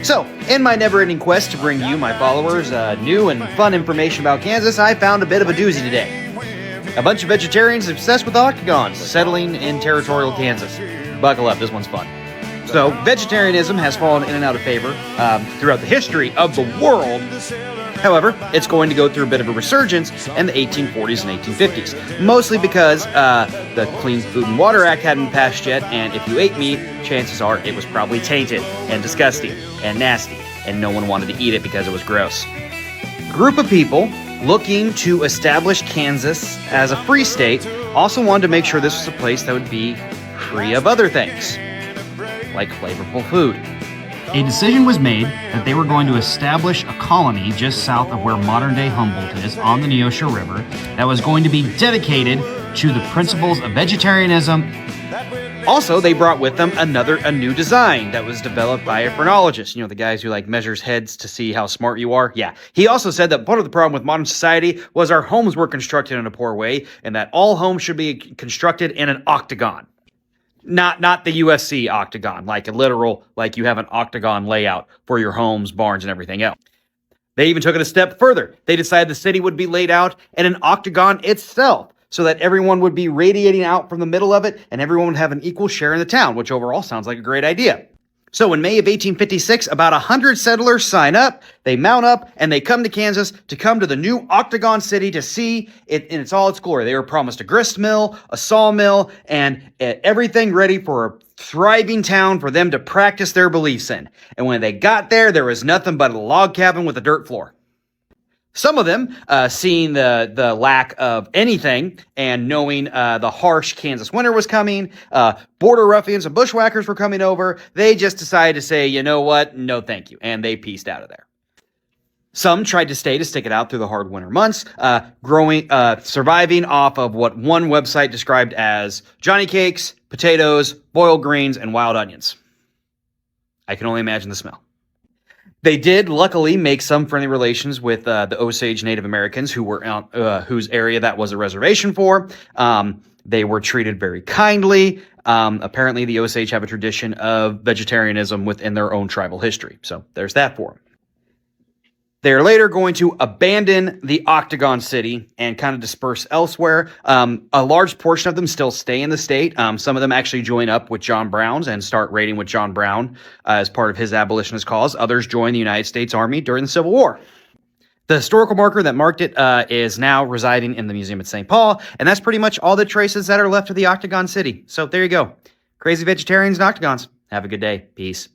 So, in my never-ending quest to bring you, my followers, new and fun information about Kansas, I found a bit of a doozy today. A bunch of vegetarians obsessed with octagons settling in territorial Kansas. Buckle up, this one's fun. So, vegetarianism has fallen in and out of favor throughout the history of the world. However, it's going to go through a bit of a resurgence in the 1840s and 1850s, mostly because the Clean Food and Water Act hadn't passed yet, and if you ate meat, chances are it was probably tainted and disgusting and nasty, and no one wanted to eat it because it was gross. A group of people looking to establish Kansas as a free state also wanted to make sure this was a place that would be free of other things, like flavorful food. A decision was made that they were going to establish a colony just south of where modern-day Humboldt is on the Neosho River that was going to be dedicated to the principles of vegetarianism. Also, they brought with them a new design that was developed by a phrenologist. You know, the guys who measures heads to see how smart you are? Yeah. He also said that part of the problem with modern society was our homes were constructed in a poor way, and that all homes should be constructed in an octagon. Not the USC octagon, like a literal, like you have an octagon layout for your homes, barns, and everything else. They even took it a step further. They decided the city would be laid out in an octagon itself, so that everyone would be radiating out from the middle of it, and everyone would have an equal share in the town, which overall sounds like a great idea. So in May of 1856, about 100 settlers sign up, they mount up, and they come to Kansas to come to the new Octagon City to see it in all its glory. They were promised a grist mill, a sawmill, and everything ready for a thriving town for them to practice their beliefs in. And when they got there was nothing but a log cabin with a dirt floor. Some of them, seeing the lack of anything and knowing the harsh Kansas winter was coming, border ruffians and bushwhackers were coming over, they just decided to say, you know what, no thank you, and they pieced out of there. Some tried to stay to stick it out through the hard winter months, surviving off of what one website described as Johnny cakes, potatoes, boiled greens, and wild onions. I can only imagine the smell. They did, luckily, make some friendly relations with the Osage Native Americans who were whose area that was a reservation for. They were treated very kindly. Apparently, the Osage have a tradition of vegetarianism within their own tribal history. So there's that for them. They're later going to abandon the Octagon City and kind of disperse elsewhere. A large portion of them still stay in the state. Some of them actually join up with John Brown's and start raiding with John Brown as part of his abolitionist cause. Others join the United States Army during the Civil War. The historical marker that marked it is now residing in the museum at St. Paul, and that's pretty much all the traces that are left of the Octagon City. So there you go. Crazy vegetarians and octagons. Have a good day. Peace.